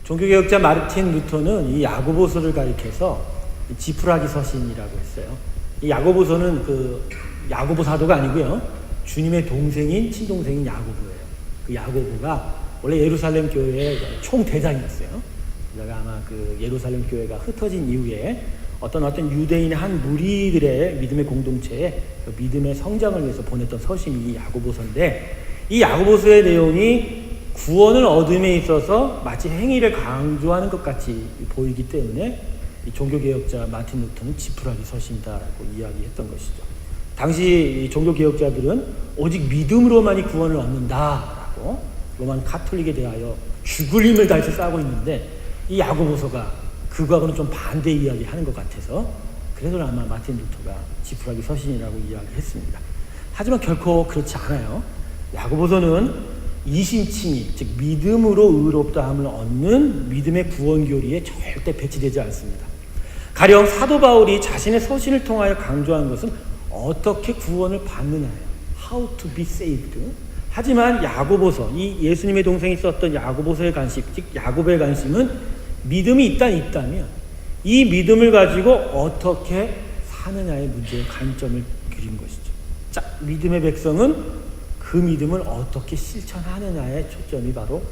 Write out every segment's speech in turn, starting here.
종교개혁자 마르틴 루터는 이 야고보서를 가리켜서 지푸라기 서신이라고 했어요. 이 야고보서는 그 야고보 사도가 아니고요. 주님의 동생인 친동생인 야고보예요. 그 야고보가 원래 예루살렘 교회의 총대장이었어요. 그러니까 아마 그 예루살렘 교회가 흩어진 이후에 어떤 유대인의 한 무리들의 믿음의 공동체에 그 믿음의 성장을 위해서 보냈던 서신이 이 야고보서인데, 이 야고보서의 내용이 구원을 얻음에 있어서 마치 행위를 강조하는 것 같이 보이기 때문에 이 종교개혁자 마틴 루터는 지푸라기 서신이다라고 이야기했던 것이죠. 당시 종교개혁자들은 오직 믿음으로만이 구원을 얻는다라고 로만 카톨릭에 대하여 죽을 힘을 다해서 싸고 있는데, 이 야고보서가 그거하고는 좀 반대 이야기하는 것 같아서 그래서 아마 마틴 루터가 지푸라기 서신이라고 이야기했습니다. 하지만 결코 그렇지 않아요. 야고보서는 이신칭의, 즉 믿음으로 의롭다함을 얻는 믿음의 구원교리에 절대 배치되지 않습니다. 가령 사도 바울이 자신의 서신을 통하여 강조한 것은 어떻게 구원을 받느냐예요. How to be saved. 하지만 야고보서, 이 예수님의 동생이 썼던 야고보서의 관심, 즉 야고보의 관심은 믿음이 있다면 이 믿음을 가지고 어떻게 사느냐의 문제의 관점을 그린 것이죠. 자, 믿음의 백성은 그 믿음을 어떻게 실천하느냐의 초점이 바로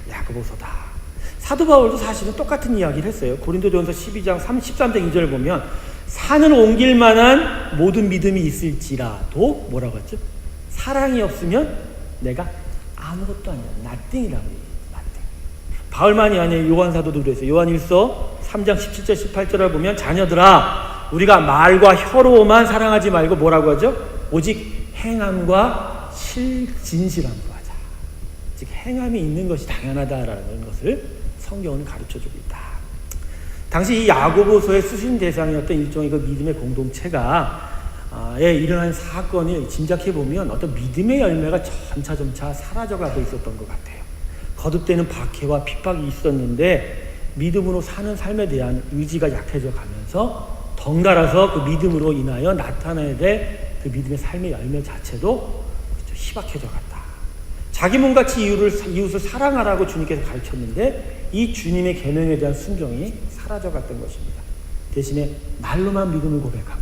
야고보서다. 사도 바울도 사실은 똑같은 이야기를 했어요. 고린도전서 12장 13절 2절을 보면 산을 옮길 만한 모든 믿음이 있을지라도 뭐라고 했죠? 사랑이 없으면 내가 아무것도 아니야. nothing이라고 해요. nothing. 바울만이 아니에요. 요한사도도 그랬어요. 요한일서 3장 17절 18절을 보면 자녀들아 우리가 말과 혀로만 사랑하지 말고 뭐라고 하죠? 오직 행함과 진실함으로 하자. 즉 행함이 있는 것이 당연하다라는 것을 성경은 가르쳐주고 있다. 당시 이 야고보서의 수신 대상이었던 일종의 그 믿음의 공동체가 일어난 사건을 짐작해보면 어떤 믿음의 열매가 점차 사라져가고 있었던 것 같아요. 거듭되는 박해와 핍박이 있었는데 믿음으로 사는 삶에 대한 의지가 약해져 가면서 덩달아서 그 믿음으로 인하여 나타나야 될 그 믿음의 삶의 열매 자체도 희박해져 갔다. 자기 몸같이 이웃을 사랑하라고 주님께서 가르쳤는데 이 주님의 계명에 대한 순종이 사라져 갔던 것입니다. 대신에 말로만 믿음을 고백하고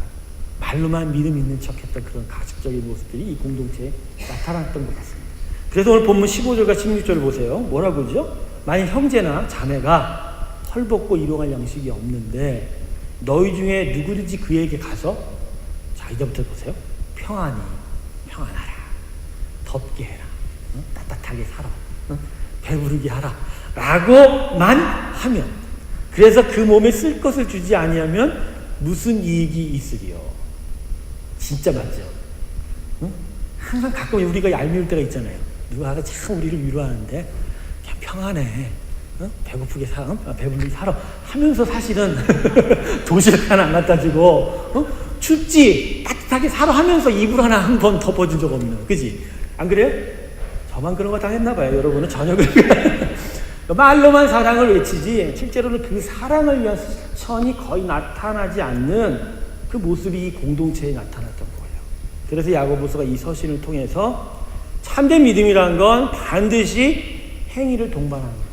말로만 믿음 있는 척했던 그런 가식적인 모습들이 이 공동체에 나타났던 것 같습니다. 그래서 오늘 본문 15절과 16절을 보세요. 뭐라고 그러죠? 만일 형제나 자매가 헐벗고 일용할 양식이 없는데 너희 중에 누구든지 그에게 가서, 자 이제부터 보세요. 평안하라. 덥게 해라. 따뜻하게 살아. 배부르게 하라. 라고만 하면, 그래서 그 몸에 쓸 것을 주지 아니하면 무슨 이익이 있으리요. 진짜 맞죠? 항상 가끔 우리가 얄미울 때가 있잖아요. 누가 참 우리를 위로하는데 그냥 평안해. 배고프게 살아. 배부르게 살아. 하면서 사실은 도시락 하나 안 갖다 주고 춥지? 따뜻하게 살아 하면서 이불 하나 한 번 덮어준 적 없는. 그지? 안 그래요? 저만 그런 거 당했나 봐요. 여러분은 전혀 말로만 사랑을 외치지 실제로는 그 사랑을 위한 실천이 거의 나타나지 않는 그 모습이 이 공동체에 나타났던 거예요. 그래서 야고보서가 이 서신을 통해서 참된 믿음이라는 건 반드시 행위를 동반하는 것이다.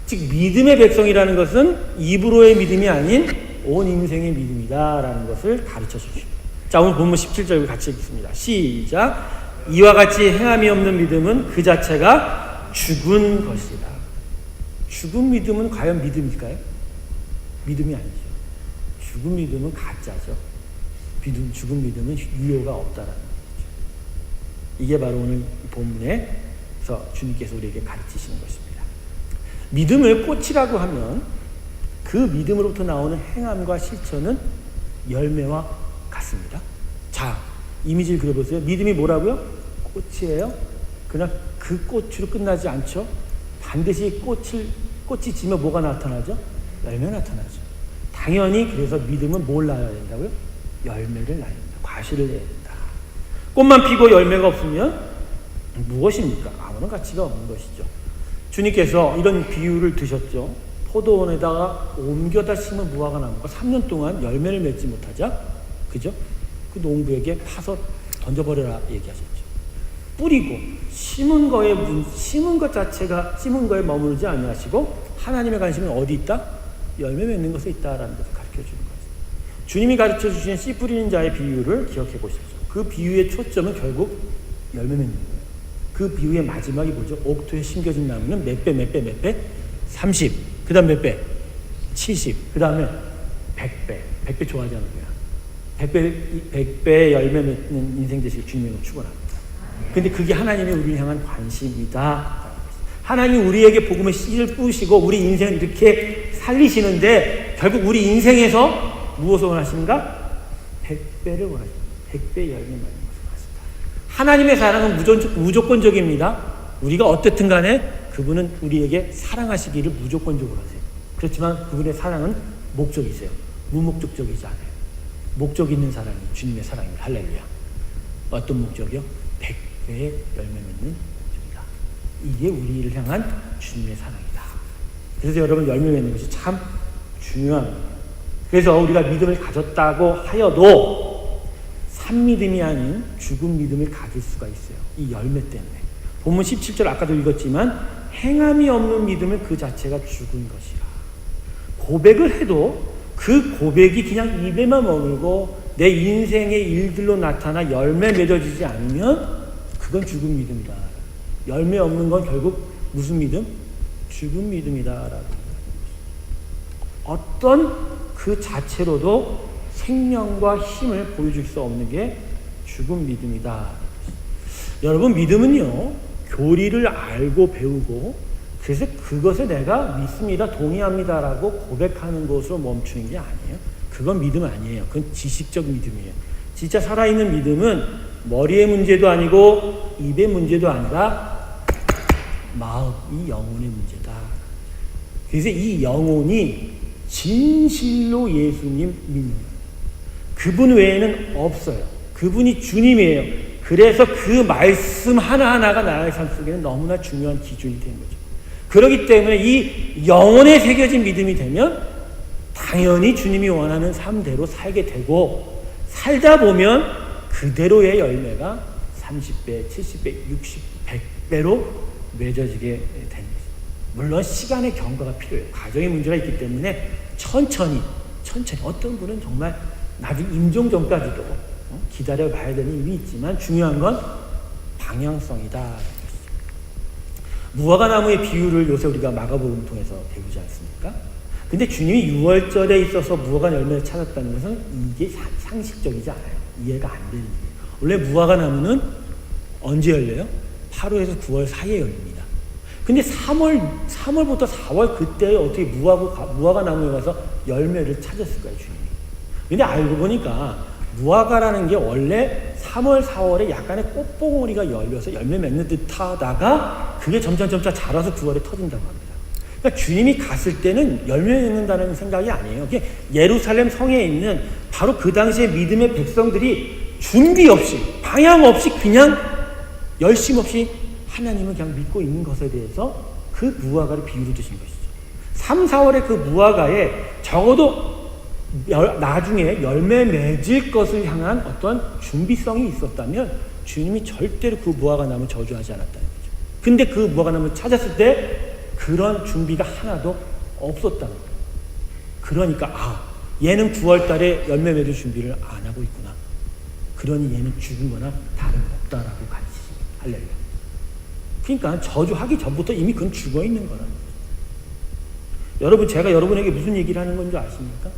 즉 믿음의 백성이라는 것은 입으로의 믿음이 아닌 온 인생의 믿음이다라는 것을 가르쳐 주십니다. 자, 오늘 본문 17절 같이 읽습니다. 시작. 이와 같이 행함이 없는 믿음은 그 자체가 죽은 것이다. 죽은 믿음은 과연 믿음일까요? 믿음이 아니죠. 죽은 믿음은 가짜죠. 죽은 믿음은 유효가 없다라는 거죠. 이게 바로 오늘 본문에서 주님께서 우리에게 가르치시는 것입니다. 믿음을 꽃이라고 하면 그 믿음으로부터 나오는 행함과 실천은 열매와 같습니다. 자, 이미지를 그려보세요. 믿음이 뭐라고요? 꽃이에요. 그러나 그 꽃으로 끝나지 않죠. 반드시 꽃이 지면 뭐가 나타나죠? 열매가 나타나죠. 당연히 그래서 믿음은 뭘 낳아야 된다고요? 열매를 낳아야 된다. 과실을 내야 된다. 꽃만 피고 열매가 없으면 무엇입니까? 아무런 가치가 없는 것이죠. 주님께서 이런 비유를 드셨죠. 포도원에다가 옮겨다 심은 무화과 나무가 3년 동안 열매를 맺지 못하자, 그죠? 그 농부에게 파서 던져버려라 얘기하셨죠. 뿌리고 심은 것 자체가 심은 거에 머무르지 아니하시고 하나님의 관심은 어디 있다? 열매 맺는 것에 있다라는 것을 가르쳐주는 거죠. 주님이 가르쳐주신 씨 뿌리는 자의 비유를 기억해 보십시오. 그 비유의 초점은 결국 열매 맺는 거예요. 그 비유의 마지막이 뭐죠? 옥토에 심겨진 나무는 몇 배? 30. 그 다음 몇 배? 70. 그 다음에 100배. 100배 좋아하지 않을까요? 100배 열매 맺는 인생 되시길 주님으로 축원합니다. 근데 그게 하나님의 우리를 향한 관심이다. 하나님이 우리에게 복음의 씨를 뿌시고 우리 인생을 이렇게 살리시는데 결국 우리 인생에서 무엇을 원하시는가? 100배를 원하십니다. 100배 열매 맺는 것을 원하십니다. 하나님의 사랑은 무조건적입니다. 우리가 어떻든 간에 그분은 우리에게 사랑하시기를 무조건적으로 하세요. 그렇지만 그분의 사랑은 목적이 있어요. 무목적적이지 않아요. 목적 있는 사랑이 주님의 사랑입니다. 할렐루야. 어떤 목적이요? 100배의 열매 맺는 목적이다. 이게 우리를 향한 주님의 사랑이다. 그래서 여러분 열매 맺는 것이 참 중요합니다. 그래서 우리가 믿음을 가졌다고 하여도 산믿음이 아닌 죽은 믿음을 가질 수가 있어요. 이 열매 때문에. 본문 17절 아까도 읽었지만 행함이 없는 믿음은 그 자체가 죽은 것이라. 고백을 해도 그 고백이 그냥 입에만 머물고 내 인생의 일들로 나타나 열매 맺어지지 않으면 그건 죽은 믿음이다. 열매 없는 건 결국 무슨 믿음? 죽은 믿음이다라고. 어떤 그 자체로도 생명과 힘을 보여줄 수 없는 게 죽은 믿음이다. 여러분 믿음은요 교리를 알고 배우고 그래서 그것을 내가 믿습니다, 동의합니다라고 고백하는 것으로 멈추는 게 아니에요. 그건 믿음 아니에요. 그건 지식적 믿음이에요. 진짜 살아있는 믿음은 머리의 문제도 아니고 입의 문제도 아니라 마음, 이 영혼의 문제다. 그래서 이 영혼이 진실로 예수님 믿는 거예요. 그분 외에는 없어요. 그분이 주님이에요. 그래서 그 말씀 하나하나가 나의 삶 속에는 너무나 중요한 기준이 된 거죠. 그렇기 때문에 이 영혼에 새겨진 믿음이 되면 당연히 주님이 원하는 삶대로 살게 되고 살다 보면 그대로의 열매가 30배, 70배, 60, 100배로 맺어지게 되는 거죠. 물론 시간의 경과가 필요해요. 가정의 문제가 있기 때문에 천천히 어떤 분은 정말 나중 임종전까지도 기다려봐야 되는 일이 있지만 중요한 건 방향성이다. 무화과나무의 비유를 요새 우리가 마가복음 통해서 배우지 않습니까? 근데 주님이 6월절에 있어서 무화과 열매를 찾았다는 것은 이게 상식적이지 않아요. 이해가 안 되는 일이에요. 원래 무화과나무는 언제 열려요? 8월에서 9월 사이에 열립니다. 근데 3월부터 4월 그때 어떻게 무화과나무에 가서 열매를 찾았을까요, 주님이? 근데 알고 보니까 무화과라는 게 원래 3월, 4월에 약간의 꽃봉오리가 열려서 열매 맺는 듯 하다가 그게 점점 자라서 9월에 터진다고 합니다. 그러니까 주님이 갔을 때는 열매 맺는다는 생각이 아니에요. 그게 예루살렘 성에 있는 바로 그 당시에 믿음의 백성들이 준비 없이, 방향 없이 그냥 열심 없이 하나님을 그냥 믿고 있는 것에 대해서 그 무화과를 비유로 드신 것이죠. 3, 4월에 그 무화과에 적어도 나중에 열매 맺을 것을 향한 어떤 준비성이 있었다면 주님이 절대로 그 무화과나무 저주하지 않았다는 거죠. 근데 그 무화과나무를 찾았을 때 그런 준비가 하나도 없었다는 거예요. 그러니까 얘는 9월 달에 열매 맺을 준비를 안 하고 있구나. 그러니 얘는 죽은 거나 다름없다라고 가르치십니다. 할렐루야. 그러니까 저주하기 전부터 이미 그건 죽어 있는 거라는 거죠. 여러분, 제가 여러분에게 무슨 얘기를 하는 건지 아십니까?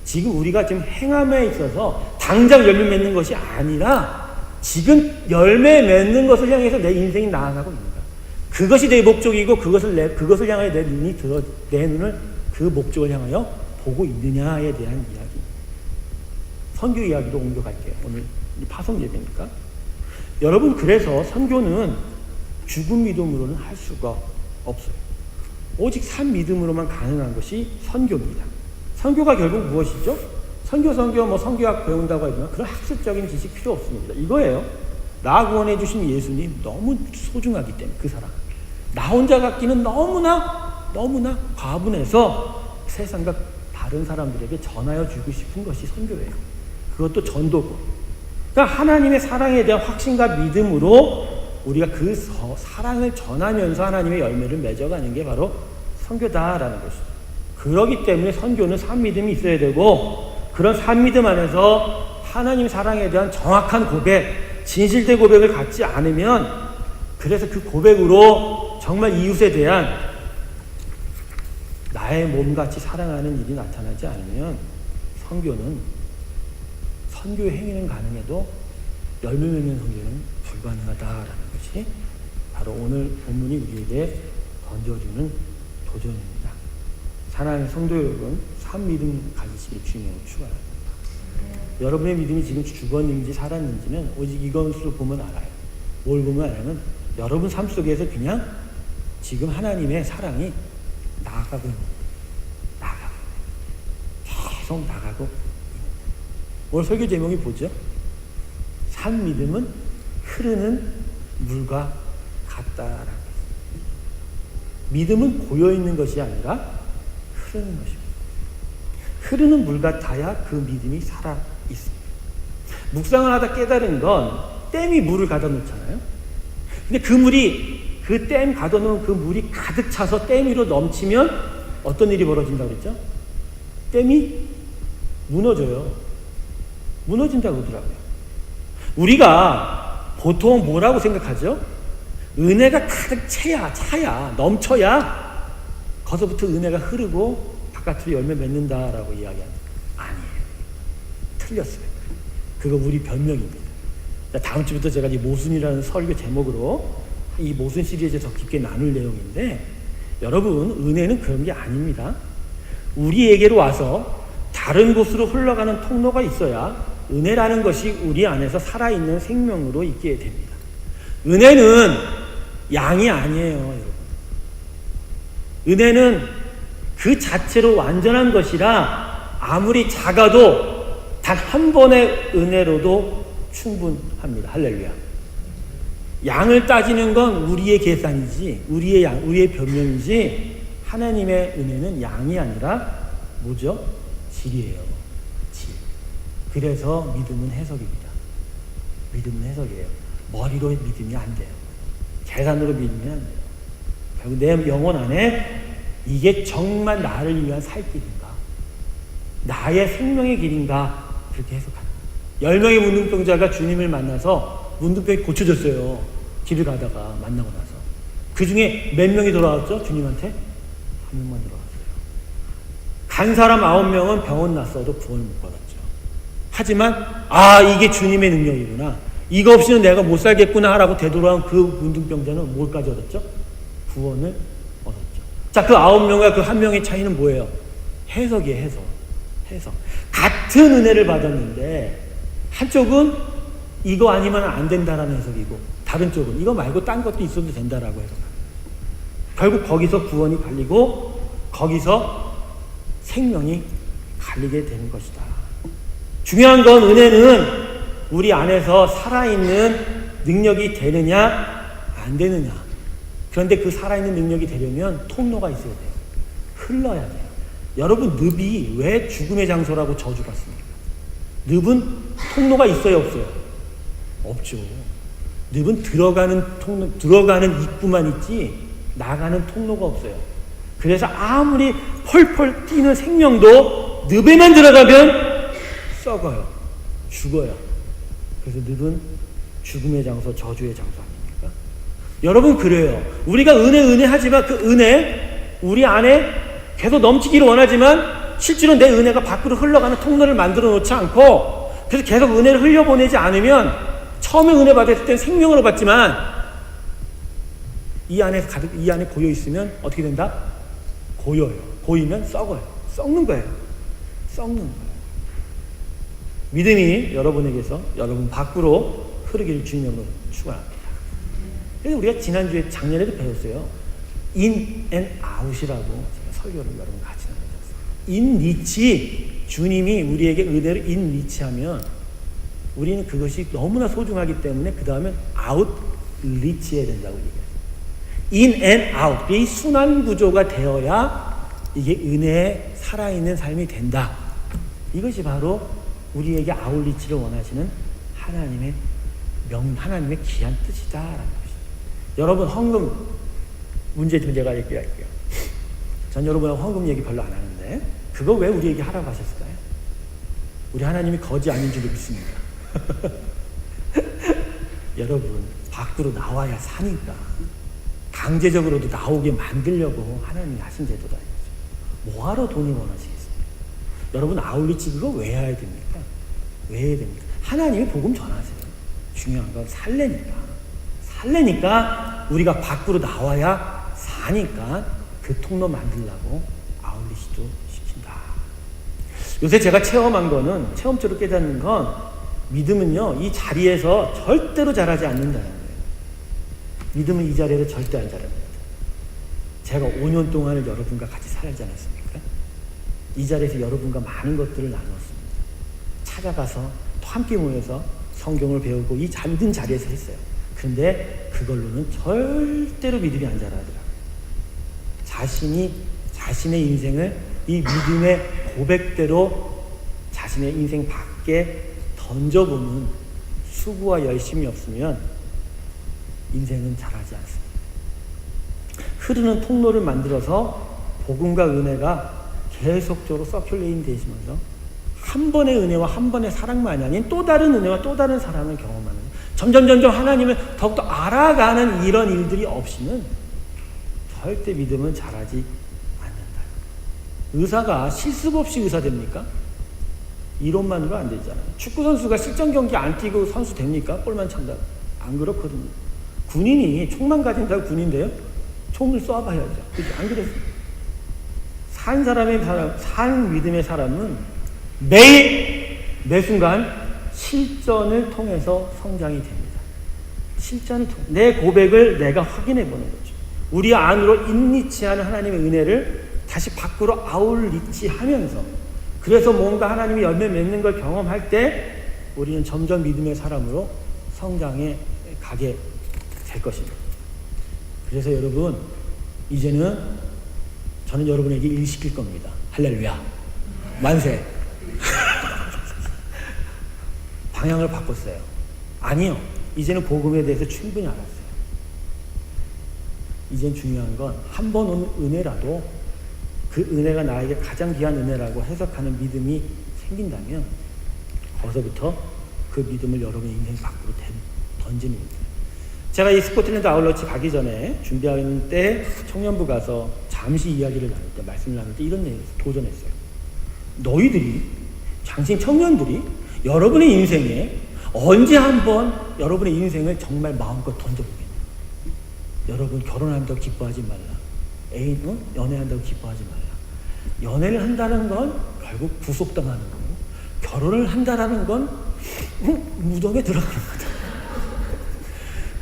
지금 우리가 지금 행함에 있어서 당장 열매 맺는 것이 아니라 지금 열매 맺는 것을 향해서 내 인생이 나아가고 있는 거야. 그것이 내 목적이고 그것을 향하여 내 눈을 그 목적을 향하여 보고 있느냐에 대한 이야기. 선교 이야기로 옮겨갈게요. 오늘 파송 예배니까. 여러분, 그래서 선교는 죽은 믿음으로는 할 수가 없어요. 오직 산 믿음으로만 가능한 것이 선교입니다. 선교가 결국 무엇이죠? 선교학 배운다고 하지만 그런 학습적인 지식 필요 없습니다. 이거예요. 나 구원해 주신 예수님 너무 소중하기 때문에 그 사람. 나 혼자 갖기는 너무나 과분해서 세상과 다른 사람들에게 전하여 주고 싶은 것이 선교예요. 그것도 전도고. 그러니까 하나님의 사랑에 대한 확신과 믿음으로 우리가 그 사랑을 전하면서 하나님의 열매를 맺어가는 게 바로 선교다라는 것이죠. 그렇기 때문에 선교는 산믿음이 있어야 되고, 그런 산믿음 안에서 하나님 사랑에 대한 정확한 고백, 진실된 고백을 갖지 않으면, 그래서 그 고백으로 정말 이웃에 대한 나의 몸같이 사랑하는 일이 나타나지 않으면 선교의 행위는 가능해도 열매 맺는 선교는 불가능하다라는 것이 바로 오늘 본문이 우리에게 던져주는 도전입니다. 사랑하는 성도 여러분, 산믿음 가지시길 주님으로 축원합니다. 여러분의 믿음이 지금 죽었는지 살았는지는 오직 이것으로 보면 알아요. 뭘 보면 알아요? 여러분 삶 속에서 그냥 지금 하나님의 사랑이 나아가고 있는 거예요. 계속 나가고 있는 거예요. 오늘 설교 제목이 뭐죠? 산 믿음은 흐르는 물과 같다라고 했습니다. 믿음은 고여있는 것이 아니라 흐르는 것입니다. 흐르는 물 같아야 그 믿음이 살아 있습니다. 묵상을 하다 깨달은 건 댐이 물을 가다 놓잖아요. 근데 그 댐 가다 놓은 그 물이 가득 차서 댐 위로 넘치면 어떤 일이 벌어진다고 그랬죠? 댐이 무너져요. 무너진다고 그러더라고요. 우리가 보통 뭐라고 생각하죠? 은혜가 가득 차야, 넘쳐야 거기서부터 은혜가 흐르고 바깥으로 열매 맺는다라고 이야기합니다. 아니에요. 틀렸어요. 그거 우리 변명입니다. 다음 주부터 제가 이 모순이라는 설교 제목으로 이 모순 시리즈에서 더 깊게 나눌 내용인데, 여러분, 은혜는 그런 게 아닙니다. 우리에게로 와서 다른 곳으로 흘러가는 통로가 있어야 은혜라는 것이 우리 안에서 살아있는 생명으로 있게 됩니다. 은혜는 양이 아니에요, 여러분. 은혜는 그 자체로 완전한 것이라 아무리 작아도 단 한 번의 은혜로도 충분합니다. 할렐루야. 양을 따지는 건 우리의 계산이지, 우리의 변명이지, 하나님의 은혜는 양이 아니라 뭐죠? 질이에요. 질. 그래서 믿음은 해석입니다. 믿음은 해석이에요. 머리로 믿음이 안 돼요. 계산으로 믿으면 안 돼요. 결국 내 영혼 안에 이게 정말 나를 위한 살 길인가? 나의 생명의 길인가? 그렇게 해석합니다. 10명의 문둥병자가 주님을 만나서 문둥병이 고쳐졌어요. 길을 가다가 만나고 나서. 그 중에 몇 명이 돌아왔죠? 주님한테? 한 명만 돌아왔어요. 간 사람 9명은 병원 났어도 구원을 못 받았죠. 하지만 이게 주님의 능력이구나, 이거 없이는 내가 못 살겠구나 하라고 되돌아온 그 문둥병자는 뭘까지 얻었죠? 구원을 얻었죠. 자, 그 9명과 그 1명의 차이는 뭐예요? 해석이에요. 해석. 같은 은혜를 받았는데 한쪽은 이거 아니면 안 된다라는 해석이고, 다른 쪽은 이거 말고 딴 것도 있어도 된다라고 해석합니다. 결국 거기서 구원이 갈리고 거기서 생명이 갈리게 되는 것이다. 중요한 건 은혜는 우리 안에서 살아있는 능력이 되느냐 안 되느냐. 그런데 그 살아있는 능력이 되려면 통로가 있어야 돼요. 흘러야 돼요. 여러분, 늪이 왜 죽음의 장소라고 저주받습니까? 늪은 통로가 있어요, 없어요? 없죠. 늪은 들어가는 입구만 있지 나가는 통로가 없어요. 그래서 아무리 펄펄 뛰는 생명도 늪에만 들어가면 썩어요. 죽어요. 그래서 늪은 죽음의 장소, 저주의 장소 아닙니까? 여러분, 그래요. 우리가 은혜 하지만 그 은혜 우리 안에 계속 넘치기를 원하지만 실제로 내 은혜가 밖으로 흘러가는 통로를 만들어 놓지 않고, 그래서 계속 은혜를 흘려보내지 않으면 처음에 은혜 받았을 때는 생명으로 받지만 이 안에 고여 있으면 어떻게 된다? 고여요. 고이면 썩어요. 썩는 거예요. 믿음이 여러분에게서 여러분 밖으로 흐르기를 주님으로 축원합니다. 그래서 우리가 지난주에 작년에도 배웠어요. In and out이라고 제가 설교를 여러분 같이 나눴어요. In 리치, 주님이 우리에게 은혜를 in 리치하면 우리는 그것이 너무나 소중하기 때문에 그 다음에 out 리치해야 된다고 얘기해요. In and out, 이 순환 구조가 되어야 이게 은혜에 살아있는 삶이 된다. 이것이 바로 우리에게 아웃리치를 원하시는 하나님의 귀한 뜻이다라는 것입니다. 여러분 헌금 문제 좀 제가 얘기할게요. 전 여러분하고 헌금 얘기 별로 안 하는데 그거 왜 우리에게 하라고 하셨을까요? 우리 하나님이 거지 아닌 줄로 믿습니다. 여러분 밖으로 나와야 사니까 강제적으로도 나오게 만들려고 하나님이 하신 제도다. 뭐하러 돈을 원하시겠습니까? 여러분 아울리치 그거 왜 해야 됩니까? 왜 해야 됩니까? 하나님의 복음 전하세요. 중요한 건 살래니까 우리가 밖으로 나와야 사니까 그 통로 만들려고 아울리치도 시킨다. 요새 제가 체험한 거는 체험적으로 깨닫는 건 믿음은요 이 자리에서 절대로 자라지 않는다는 거예요. 믿음은 이 자리에서 절대 안 자랍니다. 제가 5년 동안을 여러분과 같이 살지 않았습니까? 이 자리에서 여러분과 많은 것들을 나누었습니다. 찾아가서 또 함께 모여서 성경을 배우고 이 잠든 자리에서 했어요. 그런데 그걸로는 절대로 믿음이 안 자라더라고요. 자신의 인생을 이 믿음의 고백대로 자신의 인생 밖에 던져보는 수고와 열심이 없으면 인생은 자라지 않습니다. 흐르는 통로를 만들어서 복음과 은혜가 계속적으로 서큘레이팅 되시면서 한 번의 은혜와 한 번의 사랑만이 아닌 또 다른 은혜와 또 다른 사랑을 경험하는 점점 하나님을 더욱더 알아가는 이런 일들이 없이는 절대 믿음은 자라지 않는다. 의사가 실습 없이 의사 됩니까? 이론만으로 안 되잖아요. 축구 선수가 실전 경기 안 뛰고 선수 됩니까? 골만 찬다고. 안 그렇거든요. 군인이 총만 가진다고 군인데요. 총을 쏴봐야죠. 그렇지? 안 그렇습니까? 산 믿음의 사람은 매 순간 실전을 통해서 성장이 됩니다. 실전을 통해 내 고백을 내가 확인해 보는 거죠. 우리 안으로 인리치하는 하나님의 은혜를 다시 밖으로 아울리치하면서 그래서 뭔가 하나님이 열매 맺는 걸 경험할 때 우리는 점점 믿음의 사람으로 성장해 가게 될 것입니다. 그래서 여러분 이제는 저는 여러분에게 일 시킬 겁니다. 할렐루야 만세. 방향을 바꿨어요. 아니요. 이제는 복음에 대해서 충분히 알았어요. 이젠 중요한 건 한 번 온 은혜라도 그 은혜가 나에게 가장 귀한 은혜라고 해석하는 믿음이 생긴다면 거기서부터 그 믿음을 여러분의 인생 밖으로 던지는 거예요. 제가 이 스코틀랜드 아울러치 가기 전에 준비하는 때 청년부 가서 잠시 이야기를 나눌 때 말씀을 나눌 때 이런 얘기를 도전했어요. 너희들이 장신 청년들이 여러분의 인생에 언제 한번 여러분의 인생을 정말 마음껏 던져보겠냐. 여러분 결혼한다고 기뻐하지 말라. 연애한다고 기뻐하지 말라. 연애를 한다는 건 결국 구속당하는 거고 결혼을 한다는 건 무덤에 들어가는 거다.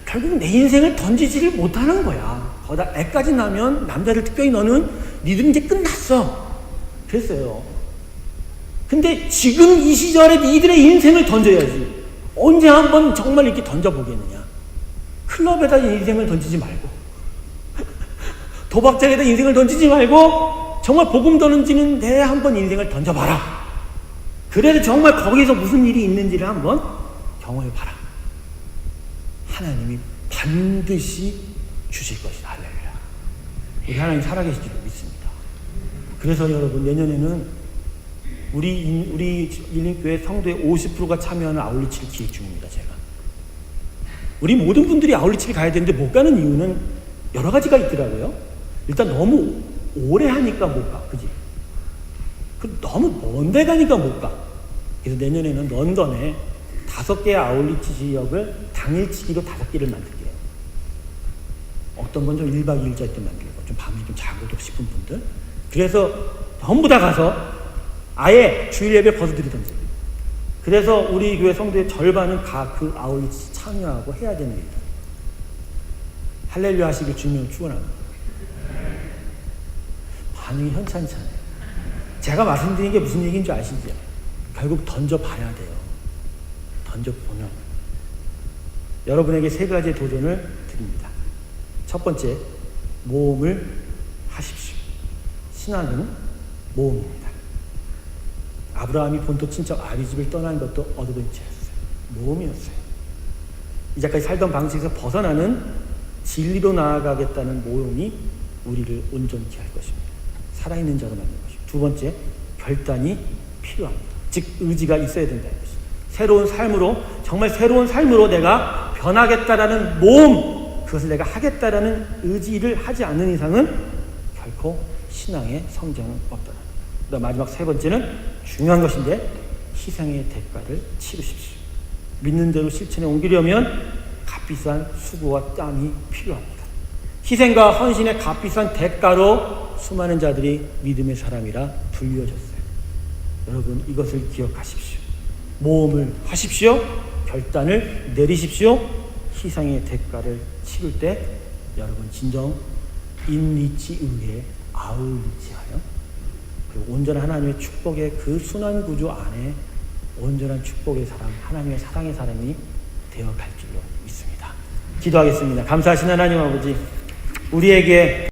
결국 내 인생을 던지지를 못하는 거야. 거기다 애까지 나면 남자들 특별히 너는 니들은 이제 끝났어. 그랬어요. 근데 지금 이 시절에 니들의 인생을 던져야지. 언제 한번 정말 이렇게 던져보겠느냐. 클럽에다 인생을 던지지 말고 도박장에다 인생을 던지지 말고 정말 복음 던지는 데 한번 인생을 던져봐라. 그래서 정말 거기서 무슨 일이 있는지를 한번 경험해봐라. 하나님이 반드시 주실 것이다. 할렐루야. 우리 하나님 살아계실 줄 믿습니다. 그래서 여러분 내년에는 우리 일림교회 성도의 50%가 참여하는 아울리치를 기획 중입니다. 제가 우리 모든 분들이 아울리치를 가야 되는데 못 가는 이유는 여러 가지가 있더라고요. 일단 너무 오래 하니까 못 가. 그지? 너무 먼데 가니까 못 가. 그래서 내년에는 런던에 5개의 아울리치 지역을 당일치기로 5개를 만들게요. 어떤 건 좀 1박 2일짜리 때 만들고 좀 밤에 좀 자고도 싶은 분들. 그래서 전부 다 가서 아예 주일 예배 벗어드리던지. 그래서 우리 교회 성도의 절반은 그 아울리치 참여하고 해야 되는 일이다. 할렐루야 하시길 주님을 축원합니다. 반응이 현찬치 않아요. 제가 말씀드린 게 무슨 얘기인 줄 아시죠? 결국 던져봐야 돼요. 던져보면. 여러분에게 3가지의 도전을 드립니다. 첫 번째, 모험을 하십시오. 신앙은 모험입니다. 아브라함이 본토 친척 아비집을 떠난 것도 어드벤처였어요. 모험이었어요. 이제까지 살던 방식에서 벗어나는 진리로 나아가겠다는 모험이 우리를 온전케 할 것입니다. 살아있는 자로 만드는 것입니다. 두 번째, 결단이 필요합니다. 즉 의지가 있어야 된다는 것입니다. 새로운 삶으로, 정말 새로운 삶으로 내가 변하겠다라는 모험, 그것을 내가 하겠다라는 의지를 하지 않는 이상은 결코 신앙의 성장은 없다. 마지막 세 번째는 중요한 것인데, 희생의 대가를 치르십시오. 믿는 대로 실천에 옮기려면 값비싼 수고와 땀이 필요합니다. 희생과 헌신의 값비싼 대가로 수많은 자들이 믿음의 사람이라 불려졌어요. 여러분, 이것을 기억하십시오. 모험을 하십시오. 결단을 내리십시오. 희생의 대가를 치를 때 여러분 진정 인리치 의에 아울리치하여 그리고 온전한 하나님의 축복의 그 순환 구조 안에 온전한 축복의 사람, 하나님의 사랑의 사람이 되어갈 줄로 믿습니다. 기도하겠습니다. 감사하신 하나님 아버지, 우리에게